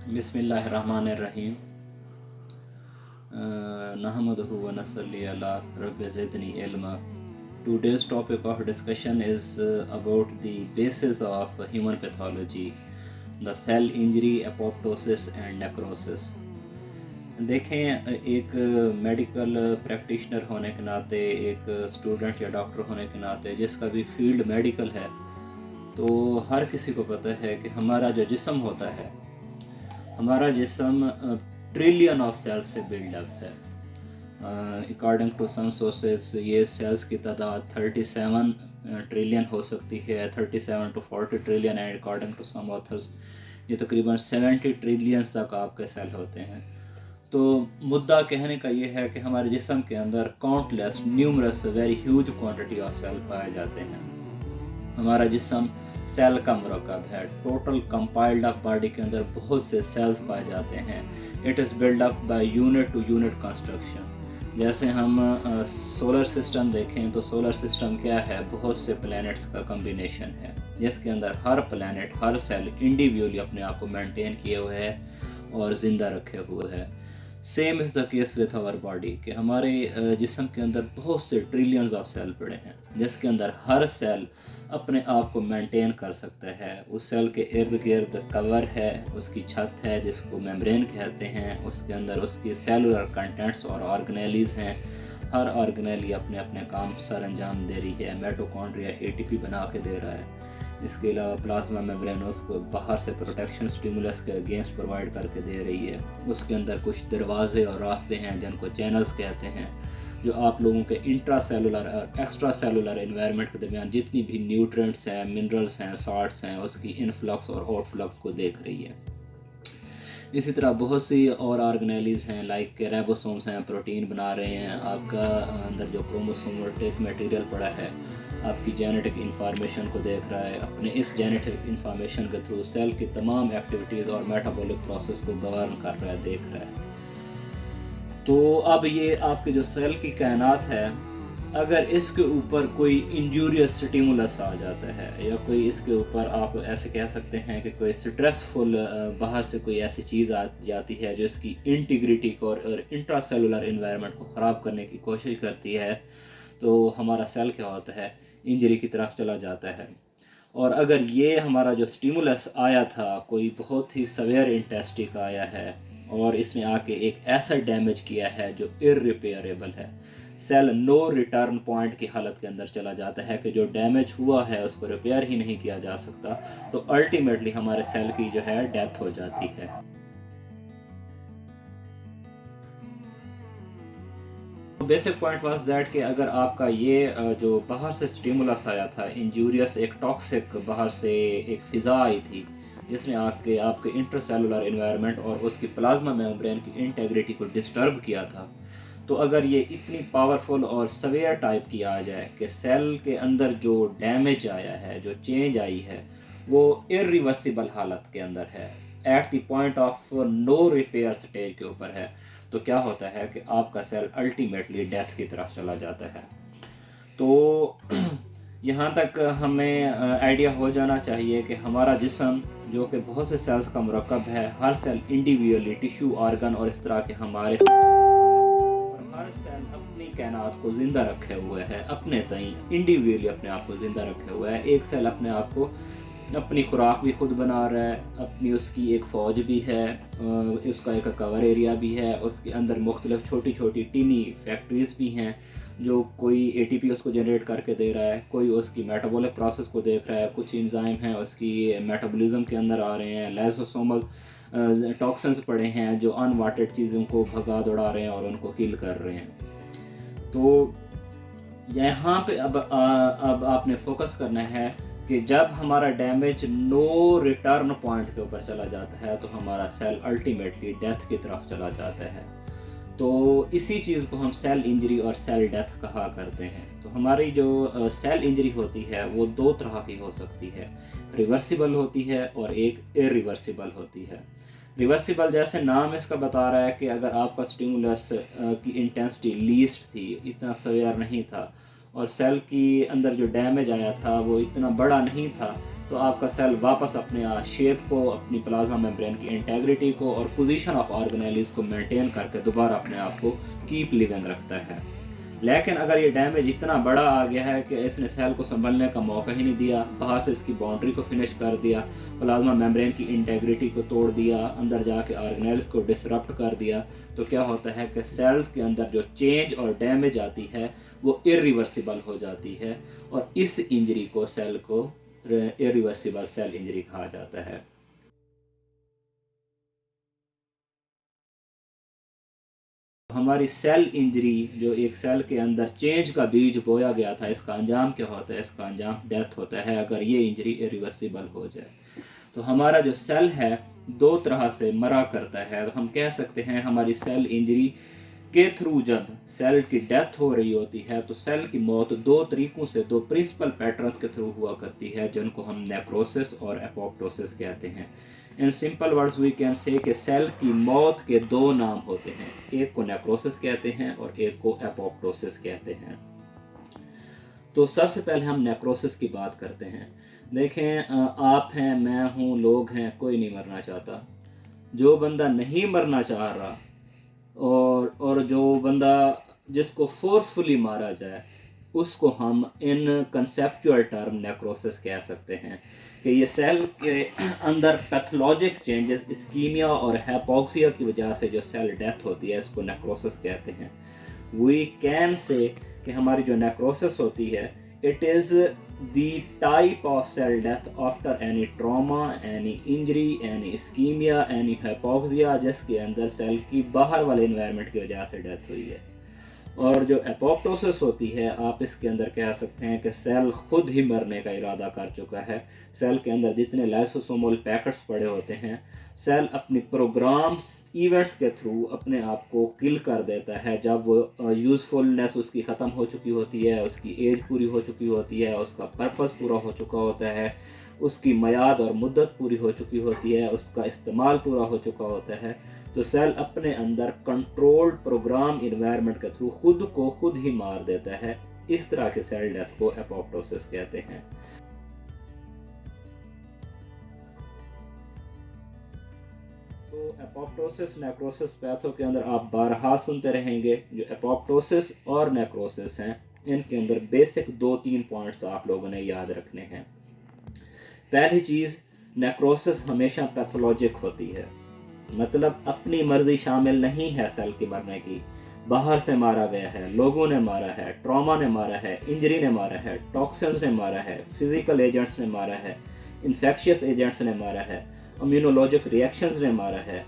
बिस्मिल्लाहिर्रहमानिर्रहीम। नहमदुहु व नसल्ली अला rabbi ज़िदनी इल्मा। Today's topic of discussion is about the basis of human pathology, the cell injury, apoptosis and necrosis. देखें, एक medical practitioner होने के नाते, एक स्टूडेंट या डॉक्टर होने के नाते जिसका भी फील्ड मेडिकल है, तो हर किसी को पता है कि हमारा जो जिस्म होता है, हमारा जिस्म ट्रिलियन ऑफ सेल्स से बिल्डअप है। अकॉर्डिंग टू सम सोर्सेज ये सेल्स की तादाद 37 ट्रिलियन हो सकती है, 37 to 40 trillion, and according to some authors ये तकरीबन 70 ट्रिलियन तक आपके सेल होते हैं। तो मुद्दा कहने का ये है कि हमारे जिस्म के अंदर countless, numerous, very huge quantity of cell पाए जाते हैं। हमारा जिस्म सेल का मुरक्कब है। टोटल कंपाइल्ड अप बॉडी के अंदर बहुत से सेल्स पाए जाते हैं। It is build up by unit to unit construction. जैसे हम सोलर सिस्टम देखें तो सोलर सिस्टम क्या है? बहुत से प्लैनेट्स का कम्बिनेशन है, जिसके अंदर हर प्लैनेट, हर सेल इंडिविजुअली अपने आप को मेंटेन किए हुए है और ज़िंदा रखे हुए है। Same is the case with our body कि हमारे जिस्म के अंदर बहुत से ट्रिलियंस ऑफ सेल पड़े हैं, जिसके अंदर हर सेल अपने आप को मेंटेन कर सकता है। उस सेल के इर्द गिर्द कवर है, उसकी छत है जिसको मेम्ब्रेन कहते हैं, उसके अंदर उसकी सेलुलर कंटेंट्स और ऑर्गेनेलीज हैं। हर ऑर्गेनेली अपने अपने काम सर अंजाम दे रही है। माइटोकॉन्ड्रिया एटीपी बना के दे रहा है। इसके अलावा प्लाज्मा मेम्ब्रेन उसको बाहर से प्रोटेक्शन स्टिमुलस के अगेंस्ट प्रोवाइड करके दे रही है। उसके अंदर कुछ दरवाजे और रास्ते हैं जिनको चैनल्स कहते हैं, जो आप लोगों के इंट्रा सेलुलर और एक्स्ट्रा सेलुलर एनवायरनमेंट के दरमियान जितनी भी न्यूट्रिएंट्स हैं, मिनरल्स हैं, सॉल्ट्स हैं, उसकी इनफ्लक्स और आउटफ्लक्स को देख रही है। इसी तरह बहुत सी और ऑर्गेनेलीज हैं, लाइक राइबोसोम्स हैं, प्रोटीन बना रहे हैं। आपका अंदर जो क्रोमोसोमेटिक मटेरियल पड़ा है आपकी जेनेटिक इंफॉर्मेशन को देख रहा है। अपने इस जेनेटिक इंफॉर्मेशन के थ्रू सेल की तमाम एक्टिविटीज़ और मेटाबॉलिक प्रोसेस को गवर्न कर रहा है, देख रहा है। तो अब ये आपके जो सेल की कायनात है, अगर इसके ऊपर कोई इंजूरियस स्टिमुलस आ जाता है या कोई इसके ऊपर आप ऐसे कह सकते हैं कि कोई स्ट्रेसफुल बाहर से कोई ऐसी चीज़ आ जाती है जो इसकी इंटीग्रिटी को और इंट्रा सेलुलर एनवायरनमेंट को ख़राब करने की कोशिश करती है, तो हमारा सेल क्या होता है? इंजरी की तरफ चला जाता है। और अगर ये हमारा जो स्टिमुलस आया था कोई बहुत ही सवेयर इंटेंसिटी का आया है और इसने आके एक ऐसा डैमेज किया है जो इररिपेयरेबल है, सेल नो रिटर्न पॉइंट की हालत के अंदर चला जाता है कि जो डैमेज हुआ है उसको रिपेयर ही नहीं किया जा सकता, तो अल्टीमेटली हमारे सेल की जो है डेथ हो जाती है। बेसिक पॉइंट वाज दैट कि अगर आपका ये जो बाहर से स्टिमुलस आया था, इंजूरियस, एक टॉक्सिक बाहर से एक फ़िज़ा आई थी जिसने आके आपके इंटरसेलुलर एनवायरनमेंट और उसकी प्लाज्मा मेम्ब्रेन की इंटेग्रिटी को डिस्टर्ब किया था, तो अगर ये इतनी पावरफुल और सवेयर टाइप की आ जाए कि सेल के अंदर जो डैमेज आया है, जो चेंज आई है, वो इरिवर्सिबल हालत के अंदर है, at the point of no repair stage के ऊपर है, तो क्या होता है कि आपका सेल अल्टीमेटली डेथ की तरफ चला जाता है। तो यहाँ तक हमें आइडिया हो जाना चाहिए कि हमारा जिस्म जो कि बहुत से सेल्स का मुरक्कब है, हर सेल इंडिविजुअली टिश्यू, ऑर्गन और इस तरह के हमारे और हर सेल अपनी कायनात को ज़िंदा रखे हुए है, अपने तई इंडिविजुअली अपने आप को ज़िंदा रखे हुए है। एक सेल अपने आप को अपनी खुराक भी खुद बना रहा है, अपनी उसकी एक फ़ौज भी है, उसका एक कवर एरिया भी है, उसके अंदर मुख्तलिफ छोटी छोटी टीनी फैक्ट्रीज़ भी हैं, जो कोई एटीपी उसको जनरेट करके दे रहा है, कोई उसकी मेटाबॉलिक प्रोसेस को देख रहा है, कुछ एंजाइम हैं उसकी मेटाबॉलिज्म के अंदर आ रहे हैं, लाइसोसोमल टॉक्सिन्स पड़े हैं जो अनवांटेड चीज़ों को भगा दौड़ा रहे हैं और उनको किल कर रहे हैं। तो यहाँ पे अब आपने फोकस करना है कि जब हमारा डैमेज नो रिटर्न पॉइंट के ऊपर चला जाता है तो हमारा सेल अल्टीमेटली डेथ की तरफ चला जाता है। तो इसी चीज़ को हम सेल इंजरी और सेल डेथ कहा करते हैं। तो हमारी जो सेल इंजरी होती है वो दो तरह की हो सकती है, रिवर्सिबल होती है और एक इरिवर्सिबल होती है। रिवर्सिबल जैसे नाम इसका बता रहा है कि अगर आपका स्टिमुलस की इंटेंसिटी लीस्ट थी, इतना सवेयर नहीं था और सेल की अंदर जो डैमेज आया था वो इतना बड़ा नहीं था तो आपका सेल वापस अपने शेप को, अपनी प्लाज्मा मेम्ब्रेन की इंटेग्रिटी को और पोजीशन ऑफ ऑर्गेनेल्स को मेंटेन करके दोबारा अपने आप को कीप लिविंग रखता है। लेकिन अगर ये डैमेज इतना बड़ा आ गया है कि इसने सेल को संभलने का मौका ही नहीं दिया, बाहर से इसकी बाउंड्री को फिनिश कर दिया, प्लाज्मा मेम्ब्रेन की इंटेग्रिटी को तोड़ दिया, अंदर जाके ऑर्गेनेल्स को डिसरप्ट कर दिया, तो क्या होता है कि सेल्स के अंदर जो चेंज और डैमेज आती है वो इरिवर्सिबल हो जाती है, और इस इंजरी को सेल को इरिवर्सिबल सेल इंजरी कहा जाता है। हमारी सेल इंजरी, जो एक सेल के अंदर चेंज का बीज बोया गया था, इसका अंजाम क्या होता है? इसका अंजाम डेथ होता है अगर ये इंजरी इरिवर्सिबल हो जाए। तो हमारा जो सेल है दो तरह से मरा करता है। तो हम कह सकते हैं हमारी सेल इंजरी के थ्रू जब सेल की डेथ हो रही होती है तो सेल की मौत दो तरीकों से, दो प्रिंसिपल पैटर्न्स के थ्रू हुआ करती है, जिनको हम नेक्रोसिस और एपोप्टोसिस कहते हैं। In simple words we can say कि सेल की मौत के दो नाम होते हैं, एक को नेक्रोसिस कहते हैं और एक को एपोप्टोसिस कहते हैं। तो सबसे पहले हम नेक्रोसिस की बात करते हैं। देखें, आप हैं, मैं हूँ, लोग हैं, कोई नहीं मरना चाहता। जो बंदा नहीं मरना चाह रहा और जो बंदा जिसको फोर्सफुली मारा जाए, उसको हम इन कंसेप्चुअल टर्म नेक्रोसिस कह सकते हैं कि ये सेल के अंदर पैथोलॉजिक चेंजेस, इस्कीमिया और हाइपोक्सिया की वजह से जो सेल डेथ होती है, इसको नेक्रोसिस कहते हैं। वी कैन से कि हमारी जो नेक्रोसिस होती है, it is the type of cell death after any trauma, any injury, any ischemia, any hypoxia, जिसके अंदर सेल की बाहर वाले इन्वायरमेंट की वजह से डेथ हुई है। और जो एपोप्टोसिस होती है, आप इसके अंदर कह सकते हैं कि सेल खुद ही मरने का इरादा कर चुका है। सेल के अंदर जितने लाइसोसोमल पैकेट्स पड़े होते हैं, सेल अपनी प्रोग्राम्स इवेंट्स के थ्रू अपने आप को किल कर देता है जब वो यूज़फुलनेस उसकी ख़त्म हो चुकी होती है, उसकी एज पूरी हो चुकी होती है, उसका पर्पस पूरा हो चुका होता है, उसकी मयाद और मुद्दत पूरी हो चुकी होती है, उसका इस्तेमाल पूरा हो चुका होता है। तो सेल अपने अंदर कंट्रोल्ड प्रोग्राम इन्वायरमेंट के थ्रू खुद को खुद ही मार देता है। इस तरह के सेल डेथ को एपोप्टोसिस कहते हैं। तो एपोप्टोसिस नेक्रोसिस पैथो के अंदर आप बारहा सुनते रहेंगे। जो एपोप्टोसिस और नेक्रोसिस हैं, इनके अंदर बेसिक 2-3 पॉइंट्स आप लोगों ने याद रखने हैं। पहली चीज़, नेक्रोसिस हमेशा पैथोलॉजिक होती है, मतलब अपनी मर्जी शामिल नहीं है सेल की मरने की। बाहर से मारा गया है, लोगों ने मारा है, ट्रॉमा ने मारा है, इंजरी ने मारा है, टॉक्सिन्स ने मारा है, फिजिकल एजेंट्स ने मारा है, इन्फेक्शियस एजेंट्स ने मारा है, इम्यूनोलॉजिक रिएक्शंस ने मारा है।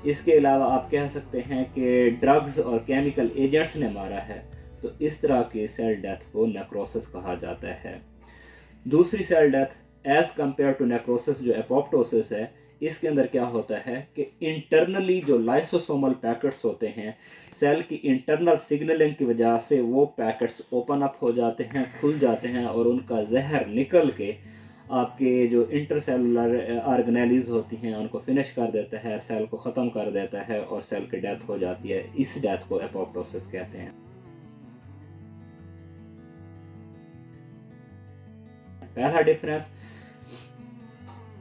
इसके अलावा आप कह सकते हैं कि ड्रग्स और केमिकल एजेंट्स ने मारा है। तो इस तरह की सेल डेथ को नेक्रोसिस कहा जाता है। दूसरी cell death as compare to necrosis, जो एपोप्टोसिस है, इसके अंदर क्या होता है कि इंटरनली जो लाइसोसोमल पैकेट्स होते हैं, सेल की इंटरनल सिग्नलिंग की वजह से वो पैकेट्स ओपन अप हो जाते हैं, खुल जाते हैं, और उनका जहर निकल के आपके जो इंटरसेलुलर ऑर्गेनेलीज होती हैं उनको फिनिश कर देता है, सेल को ख़त्म कर देता है और सेल की डेथ हो जाती है। इस डेथ को एपोप्टोसिस कहते हैं। पहला डिफरेंस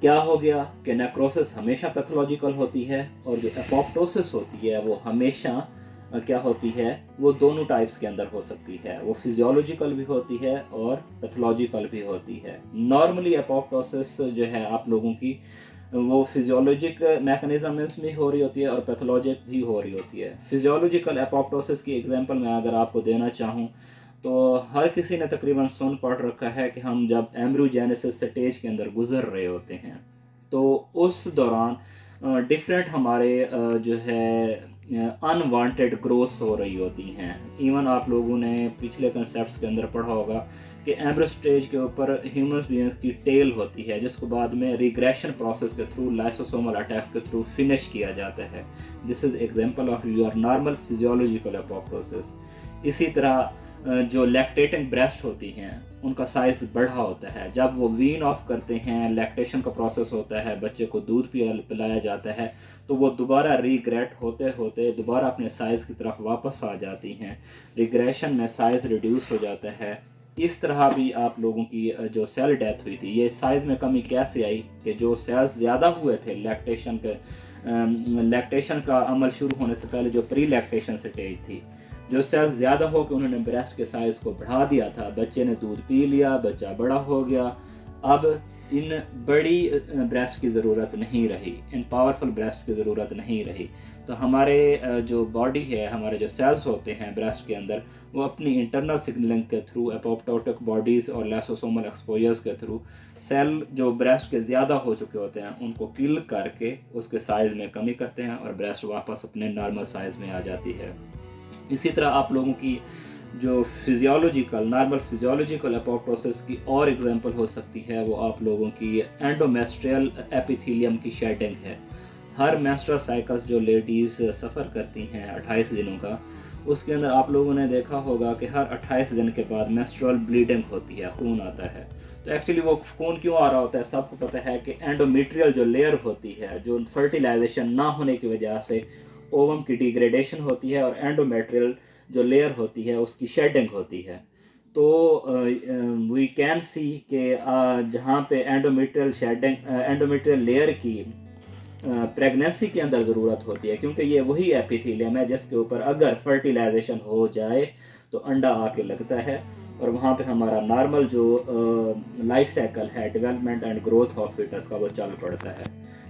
क्या हो गया कि नेक्रोसिस हमेशा पैथोलॉजिकल होती है, और जो एपोप्टोसिस होती है वो हमेशा क्या होती है, वो दोनों टाइप्स के अंदर हो सकती है। वो फिजियोलॉजिकल भी होती है और पैथोलॉजिकल भी होती है। नॉर्मली एपोप्टोसिस जो है आप लोगों की, वो फिजियोलॉजिक मैकेनिज्म में हो रही होती है और पैथोलॉजिक भी हो रही होती है। फिजियोलॉजिकल एपोप्टोसिस की एग्जांपल मैं अगर आपको देना चाहूँ, तो हर किसी ने तकरीबन सुन पढ़ रखा है कि हम जब एम्ब्रियोजेनेसिस स्टेज के अंदर गुजर रहे होते हैं, तो उस दौरान डिफरेंट हमारे जो है अनवांटेड ग्रोथ हो रही होती हैं। इवन आप लोगों ने पिछले कंसेप्ट्स के अंदर पढ़ा होगा कि एम्ब्रियो स्टेज के ऊपर ह्यूमन बीइंग्स की टेल होती है, जिसको बाद में रिग्रेशन प्रोसेस के थ्रू, लाइसोसोमल अटैक्स के थ्रू फिनिश किया जाता है। This is example of your normal physiological apoptosis. इसी तरह जो लैक्टेटिंग ब्रेस्ट होती हैं, उनका साइज़ बढ़ा होता है। जब वो वीन ऑफ करते हैं, लैक्टेशन का प्रोसेस होता है, बच्चे को दूध पिलाया जाता है, तो वो दोबारा रिग्रेट होते होते दोबारा अपने साइज़ की तरफ वापस आ जाती हैं। रिग्रेशन में साइज़ रिड्यूस हो जाता है, इस तरह भी आप लोगों की जो सेल डेथ हुई थी, ये साइज़ में कमी कैसे आई कि जो सेल्स ज़्यादा हुए थे लैक्टेशन का अमल शुरू होने से पहले, जो प्री लैक्टेशन स्टेज थी, जो सेल्स ज़्यादा हो के उन्होंने ब्रेस्ट के साइज़ को बढ़ा दिया था, बच्चे ने दूध पी लिया, बच्चा बड़ा हो गया, अब इन बड़ी ब्रेस्ट की ज़रूरत नहीं रही, इन पावरफुल ब्रेस्ट की ज़रूरत नहीं रही। तो हमारे जो बॉडी है, हमारे जो सेल्स होते हैं ब्रेस्ट के अंदर, वो अपनी इंटरनल सिग्नलिंग के थ्रू, एपोप्टोटिक बॉडीज़ और लाइसोसोमल एक्सपोजर्स के थ्रू सेल जो ब्रेस्ट के ज़्यादा हो चुके होते हैं उनको किल करके उसके साइज़ में कमी करते हैं और ब्रेस्ट वापस अपने नॉर्मल साइज़ में आ जाती है। इसी तरह आप लोगों की जो नॉर्मल फिजियोलॉजिकल एपोप्टोसिस की और एग्जांपल हो सकती है, वो आप लोगों की एंडोमेस्ट्रियल एपिथेलियम की शेडिंग है। हर मेंस्ट्रुअल साइकिल्स जो लेडीज़ सफ़र करती हैं 28 दिनों का, उसके अंदर आप लोगों ने देखा होगा कि हर 28 दिन के बाद मेंस्ट्रुअल ब्लीडिंग होती है, खून आता है। तो एक्चुअली वो खून क्यों आ रहा होता है, सबको पता है कि एंडोमेट्रियल जो लेयर होती है, जो फर्टिलाइजेशन ना होने की वजह से ओवम की डिग्रेडेशन होती है और एंडोमेट्रियल जो लेयर होती है उसकी शेडिंग होती है। तो वी कैन सी कि जहाँ पे एंडोमेट्रियल लेयर की प्रेगनेंसी के अंदर ज़रूरत होती है, क्योंकि ये वही एपिथेलियम है जिसके ऊपर अगर फर्टिलाइजेशन हो जाए तो अंडा आके लगता है और वहाँ पे हमारा नॉर्मल जो लाइफ साइकिल है, development and growth of foetus का, वो चल पड़ता है।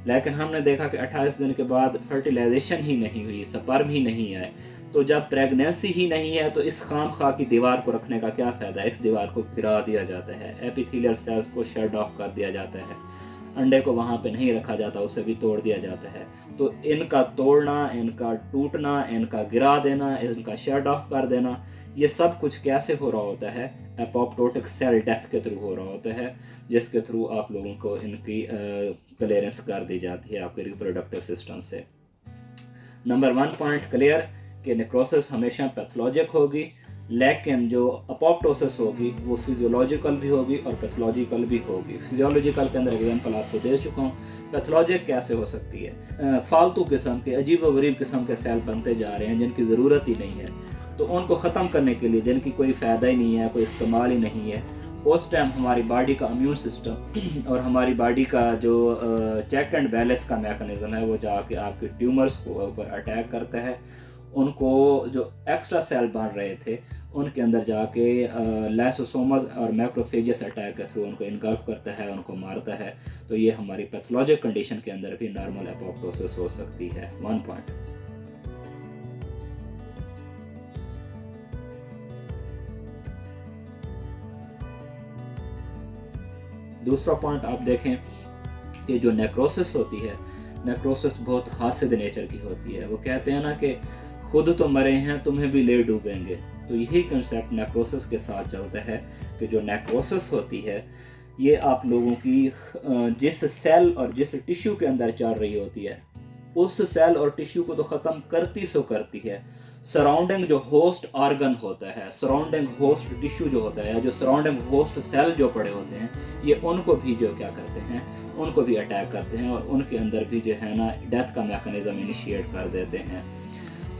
लेकिन हमने देखा कि 28 दिन के बाद फर्टिलाइजेशन ही नहीं हुई, स्पर्म ही नहीं आए, तो जब प्रेगनेंसी ही नहीं है तो इस खाम खा की दीवार को रखने का क्या फ़ायदा है। इस दीवार को गिरा दिया जाता है, एपिथेलियल सेल्स को शट ऑफ कर दिया जाता है, अंडे को वहाँ पे नहीं रखा जाता, उसे भी तोड़ दिया जाता है। तो इनका तोड़ना, इनका टूटना, इनका गिरा देना, इनका शट ऑफ कर देना, ये सब कुछ कैसे हो रहा होता है, एपोप्टोटिक सेल डेथ के थ्रू हो रहा होता है, जिसके थ्रू आप लोगों को इनकी क्लियरेंस कर दी जाती है आपके रिप्रोडक्टिव सिस्टम से। नंबर 1 पॉइंट क्लियर कि नेक्रोसिस हमेशा पैथोलॉजिक होगी, लेकिन जो अपोप्टोसिस होगी वो फिजियोलॉजिकल भी होगी और पैथोलॉजिकल भी होगी। फिजियोलॉजिकल के अंदर एग्जांपल आपको दे चुका हूँ। पैथोलॉजिक कैसे हो सकती है, फालतू किस्म के, अजीब व गरीब किस्म के सेल बनते जा रहे हैं जिनकी ज़रूरत ही नहीं है, तो उनको ख़त्म करने के लिए, जिनकी कोई फ़ायदा ही नहीं है, कोई इस्तेमाल ही नहीं है, उस टाइम हमारी बॉडी का इम्यून सिस्टम और हमारी बॉडी का जो चेक एंड बैलेंस का मैकेनिज्म है, वो जाके आपके ट्यूमर्स को ऊपर अटैक करता है। उनको जो एक्स्ट्रा सेल बन रहे थे उनके अंदर जाके लाइसोसोमस और मैक्रोफेजियस अटैक के थ्रू उनको इनगल्फ करता है, उनको मारता है। तो ये हमारी पैथोलॉजिक कंडीशन के अंदर भी नॉर्मल एपोप्टोसिस हो सकती है। 1 पॉइंट। दूसरा पॉइंट आप देखें कि जो नेक्रोसिस होती है, नेक्रोसिस बहुत हासिद नेचर की होती है। वो कहते हैं ना कि खुद तो मरे हैं, तुम्हें भी ले डूबेंगे। तो यही कंसेप्ट नेक्रोसिस के साथ चलता है कि जो नेक्रोसिस होती है, ये आप लोगों की जिस सेल और जिस टिश्यू के अंदर चल रही होती है, उस सेल और टिश्यू को तो ख़त्म करती सो करती है, सराउंडिंग जो होस्ट ऑर्गन होता है, सराउंडिंग होस्ट टिश्यू जो होता है, जो सराउंडिंग होस्ट सेल जो पड़े होते हैं, ये उनको भी जो क्या करते हैं, उनको भी अटैक करते हैं और उनके अंदर भी जो है ना डेथ का मैकेनिज्म इनिशिएट कर देते हैं,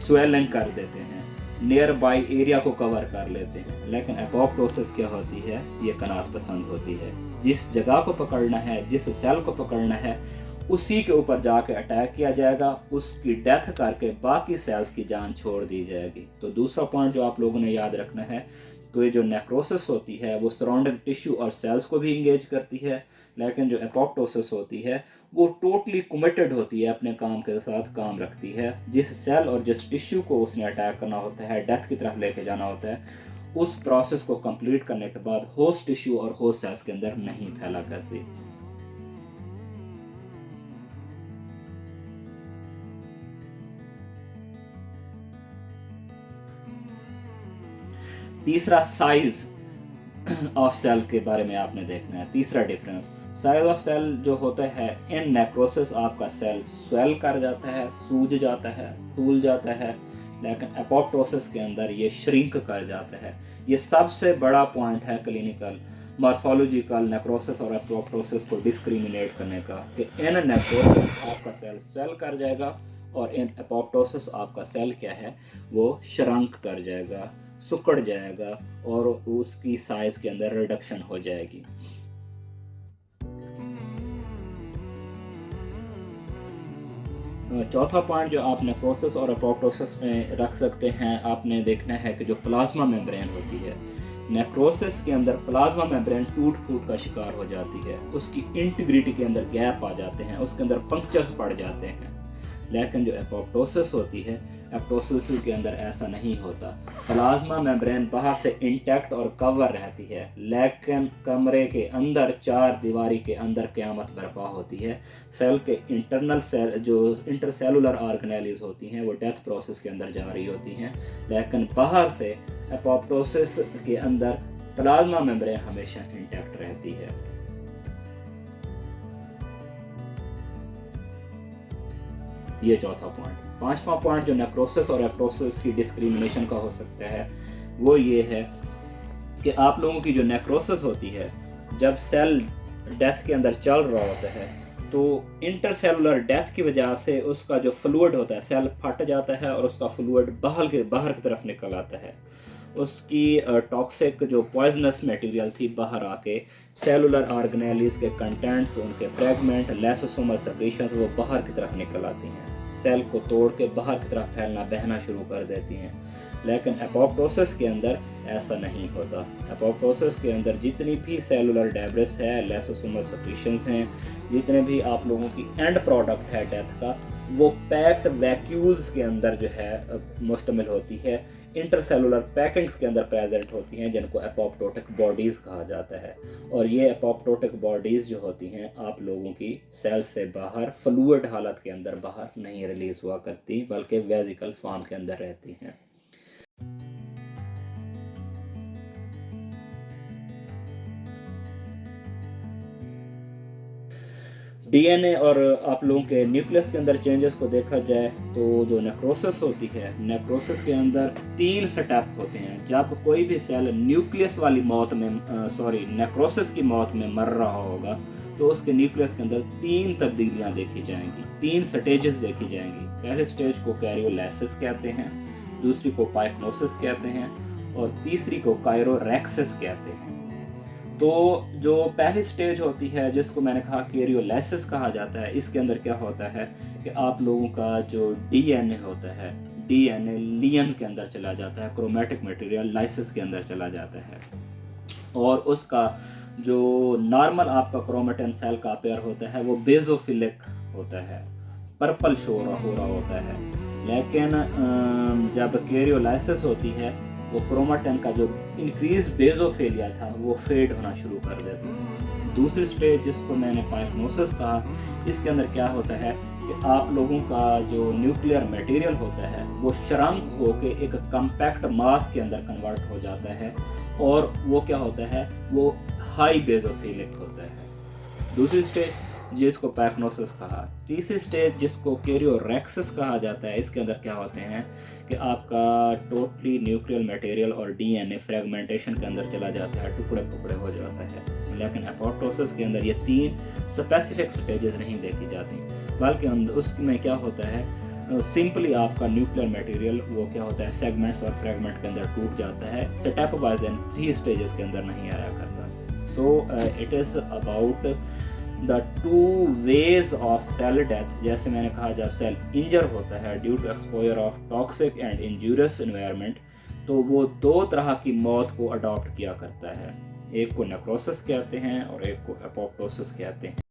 स्वेलिंग कर देते हैं, नियर बाई एरिया को कवर कर लेते हैं। लेकिन एपोप्टोसिस क्या होती है, ये कनात पसंद होती है। जिस जगह को पकड़ना है, जिस सेल को पकड़ना है, उसी के ऊपर जाके अटैक किया जाएगा, उसकी डेथ करके बाकी सेल्स की जान छोड़ दी जाएगी। तो दूसरा पॉइंट जो आप लोगों ने याद रखना है, तो ये जो नेक्रोसिस होती है वो सराउंडिंग टिश्यू और सेल्स को भी इंगेज करती है, लेकिन जो एपोप्टोसिस होती है वो टोटली कमिटेड होती है, अपने काम के साथ काम रखती है। जिस सेल और जिस टिश्यू को उसने अटैक करना होता है, डेथ की तरफ लेके जाना होता है, उस प्रोसेस को कंप्लीट करने के बाद होस्ट टिश्यू और होस्ट सेल्स के अंदर नहीं फैला करती। तीसरा, साइज ऑफ सेल के बारे में आपने देखना है। तीसरा डिफरेंस, साइज ऑफ सेल जो होता है, इन नेक्रोसिस आपका सेल स्वेल कर जाता है, सूज जाता है, फूल जाता है, लेकिन एपोप्टोसिस के अंदर ये श्रिंक कर जाता है। ये सबसे बड़ा पॉइंट है क्लिनिकल मॉर्फोलॉजिकल नेक्रोसिस और एपोप्टोसिस को डिस्क्रिमिनेट करने का, कि इन नेक्रोसिस आपका सेल स्वेल कर जाएगा और इन एपोप्टोसिस आपका सेल क्या है, वो श्रंक कर जाएगा, सिकुड़ जाएगा और उसकी साइज़ के अंदर रिडक्शन हो जाएगी। चौथा पॉइंट जो आप नेक्रोसिस और एपोप्टोसिस में रख सकते हैं, आपने देखना है कि जो प्लाज्मा मेम्ब्रेन होती है, नेक्रोसिस के अंदर प्लाज्मा मेम्ब्रेन टूट-फूट का शिकार हो जाती है, उसकी इंटीग्रिटी के अंदर गैप आ जाते हैं, उसके अंदर पंक्चर्स पड़ जाते हैं। लेकिन जो एपोप्टोसिस होती है, एपोप्टोसिस के अंदर ऐसा नहीं होता। प्लाज्मा मेम्ब्रेन बाहर से इंटैक्ट और कवर रहती है, लेकिन कमरे के अंदर चार दीवारी के अंदर क़यामत बर्पा होती है। सेल के इंटरनल सेल जो इंटरसेलुलर ऑर्गेनेलीज होती हैं वो डेथ प्रोसेस के अंदर जा रही होती हैं, लेकिन बाहर से एपोप्टोसिस के अंदर प्लाज्मा मेम्ब्रेन हमेशा इंटैक्ट रहती है। ये चौथा पॉइंट। पांचवा पॉइंट जो नेक्रोसिस और एपोप्टोसिस की डिस्क्रिमिनेशन का हो सकता है वो ये है कि आप लोगों की जो नेक्रोसिस होती है, जब सेल डेथ के अंदर चल रहा होता है तो इंटरसेलुलर डेथ की वजह से उसका जो फ्लूइड होता है, सेल फट जाता है और उसका फ्लूइड बाहर की तरफ निकल आता है। उसकी टॉक्सिक जो पॉइजनस मटेरियल थी बाहर आके सेलुलर ऑर्गेनेलीज के कंटेंट्स, उनके फ्रेगमेंट, लाइसोसोमल सेक्रेशंस वो बाहर की तरफ निकल आती हैं, सेल को तोड़ के बाहर की तरफ फैलना, बहना शुरू कर देती हैं। लेकिन एपोप्टोसिस के अंदर ऐसा नहीं होता। एपोप्टोसिस के अंदर जितनी भी सेलुलर डेब्रिस है, लाइसोसोमल सेक्रेशंस हैं, जितने भी आप लोगों की एंड प्रोडक्ट है डेथ का, वो पैक्ड वैक्यूल्स के अंदर जो है मुश्तमिल होती है, इंटरसेलुलर पैकिंग्स के अंदर प्रेजेंट होती हैं, जिनको एपोप्टोटिक बॉडीज़ कहा जाता है। और ये एपोप्टोटिक बॉडीज़ जो होती हैं आप लोगों की सेल से बाहर फ्लूइड हालत के अंदर बाहर नहीं रिलीज़ हुआ करती, बल्कि वेजिकल फॉर्म के अंदर रहती हैं। डीएनए और आप लोगों के न्यूक्लियस के अंदर चेंजेस को देखा जाए तो जो नेक्रोसिस होती है, नेक्रोसिस के अंदर 3 स्टेप होते हैं। जब कोई भी सेल न्यूक्लियस वाली मौत में नेक्रोसिस की मौत में मर रहा होगा तो उसके न्यूक्लियस के अंदर 3 तब्दीलियां देखी जाएंगी, 3 स्टेजेस देखी जाएंगी। पहले स्टेज को कैरियोलाइसिस कहते हैं, दूसरी को पाइक्नोसिस कहते हैं और तीसरी को कायरोरेक्सिस कहते हैं। तो जो पहली स्टेज होती है, जिसको मैंने कहा कैरियोलाइसिस कहा जाता है, इसके अंदर क्या होता है कि आप लोगों का जो डीएनए होता है, डीएनए लियन के अंदर चला जाता है, क्रोमैटिक मटेरियल लाइसिस के अंदर चला जाता है और उसका जो नॉर्मल आपका क्रोमेटिन सेल का पेयर होता है वो बेसोफिलिक होता है, पर्पल शो हो रहा होता है। लेकिन जब कैरियोलाइसिस होती है वो क्रोमेटिन का जो इंक्रीज बेसोफिलिया था वो फेड होना शुरू कर देता है। दूसरी स्टेज जिसको मैंने पाइक्नोसिस कहा, इसके अंदर क्या होता है कि आप लोगों का जो न्यूक्लियर मटेरियल होता है वो श्रंक होके एक कम्पैक्ट मास के अंदर कन्वर्ट हो जाता है और वो क्या होता है, वो हाई बेसोफिलिक होता है। दूसरी स्टेज जिसको पैक्नोसिस कहा। तीसरी स्टेज जिसको कैरियोरेक्सिस कहा जाता है, इसके अंदर क्या होते हैं कि आपका टोटली न्यूक्लियर मटेरियल और डीएनए फ्रेगमेंटेशन के अंदर चला जाता है, टुकड़े टुकड़े हो जाता है। लेकिन एपोप्टोसिस के अंदर ये 3 स्पेसिफिक स्टेजेस नहीं देखी जाती, बल्कि उसमें क्या होता है, सिंपली आपका न्यूक्लियर मटेरियल वो क्या होता है, सेगमेंट्स और फ्रेगमेंट के अंदर टूट जाता है, स्टेप वाइज एंड 3 स्टेजेस के अंदर नहीं आया करता। So it is about the 2 ways of cell death. जैसे मैंने कहा, जब सेल इंजर होता है due to exposure of toxic and injurious environment, तो वो 2 तरह की मौत को अडॉप्ट किया करता है। एक को नेक्रोसिस कहते हैं और एक को एपोप्टोसिस कहते हैं।